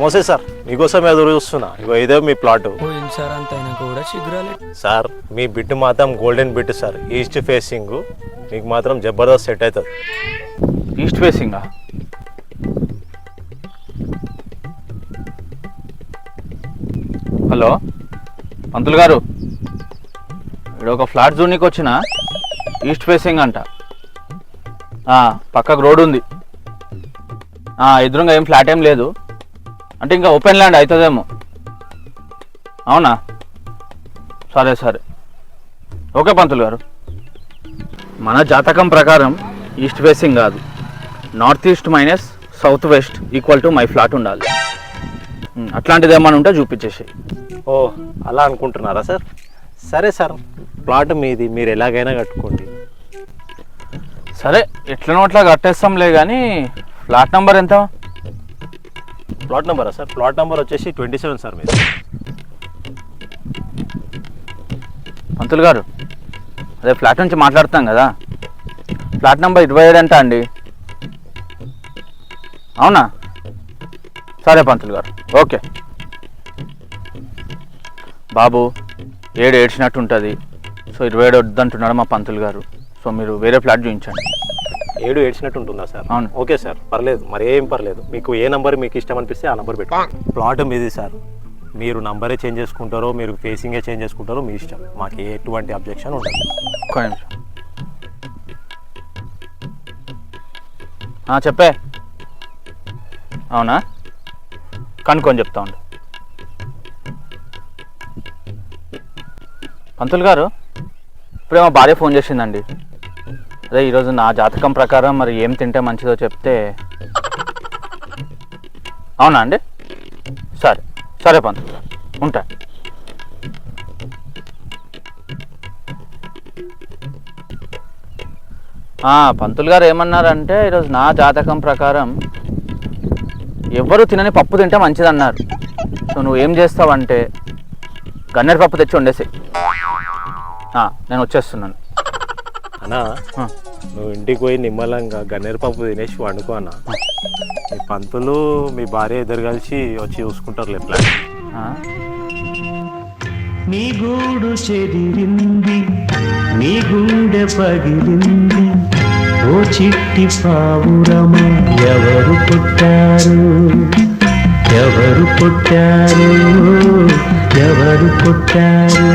నమస్తే సార్, మీకోసం ఎదురు చూస్తున్నా. ఇగో ఇదే మీ ప్లాట్. సార్ అంతైనా కూడా చిగురాలే సార్ మీ బిట్ మాత్రం golden bit sir. East facing మీకు మాత్రం జబర్దస్త్ సెట్ అవుతుంది. ఈస్ట్ ఫేసింగా? హలో పంతులు గారు, ఇక్కడ ఒక ఫ్లాట్ జోన్కి వచ్చిన ఈస్ట్ ఫేసింగ్ అంట. పక్కకు రోడ్ ఉంది, ఎదురుగా ఏం ఫ్లాట్ ఏం లేదు అంటే ఇంకా ఓపెన్ ల్యాండ్ అవుతుందేమో. అవునా? సరే సరే, ఓకే పంతులు గారు. మన జాతకం ప్రకారం ఈస్ట్ ఫేసింగ్ కాదు, north east minus south west equal to my flat ఉండాలి. అట్లాంటిది ఏమైనా ఉంటే చూపించేసి. ఓ అలా అనుకుంటున్నారా సార్? సరే సార్, ప్లాట్ మీది, మీరు ఎలాగైనా కట్టుకోండి. సరే ఎట్లనో అట్లా కట్టేస్తాంలే, కానీ ఫ్లాట్ నెంబర్ ఎంత? ప్లాట్ నెంబరా సార్? ప్లాట్ నెంబర్ వచ్చేసి 27 సార్ మీది. పంతులు గారు, అదే ఫ్లాట్ నుంచి మాట్లాడుతాం కదా, ఫ్లాట్ నెంబర్ 27 అంట అండి. అవునా? సరే పంతులు గారు, ఓకే. బాబు 7 ఏడ్చినట్టు ఉంటుంది, సో 27 వద్దంటున్నాడు మా పంతులు గారు. సో మీరు వేరే ఫ్లాట్ చూపించండి. 7 ఏడ్చినట్టు ఉంటుందా సార్? అవును. ఓకే సార్, పర్లేదు, మరి ఏం పర్లేదు. మీకు ఏ నంబర్ మీకు ఇష్టం అనిపిస్తే ఆ నంబర్ పెట్టు. ప్లాట్ మీది సార్, మీరు నంబరే చేంజ్ చేసుకుంటారో మీరు ఫేసింగే చేంజ్ చేసుకుంటారో మీ ఇష్టం. మాకు ఎటువంటి అబ్జెక్షన్ ఉండదు. ఒక్క నిమిషం. చెప్పే. అవునా? కనుక్కొని చెప్తా ఉండు. పంతులు గారు, ఇప్పుడే మా భార్య ఫోన్ చేసిందండి. అదే ఈరోజు నా జాతకం ప్రకారం మరి ఏం తింటే మంచిదో చెప్తే. అవునా అండి? సరే సరే పంతులు గారు, ఉంటా. పంతులు గారు ఏమన్నారంటే, ఈరోజు నా జాతకం ప్రకారం ఎవ్వరూ తినని పప్పు తింటే మంచిది అన్నారు. సో నువ్వు ఏం చేస్తావంటే గన్నేరు పప్పు తెచ్చి వండేసాయి. నేను వచ్చేస్తున్నాను. అన్నా, నువ్వు ఇంటికి పోయి నిమ్మలంగా గన్నేరు పప్పు తినేసి వండుకో అన్న. మీ పంతులు మీ భార్య ఇద్దరు కలిసి వచ్చి చూసుకుంటారు ఎట్లా. నీ గూడు చెదిరింది, నీ గుండె పగిలింది, ఓ చిట్టి పావురమా ఎవరు పుట్టారు, ఎవరు పుట్టారు, ఎవరు పుట్టారు.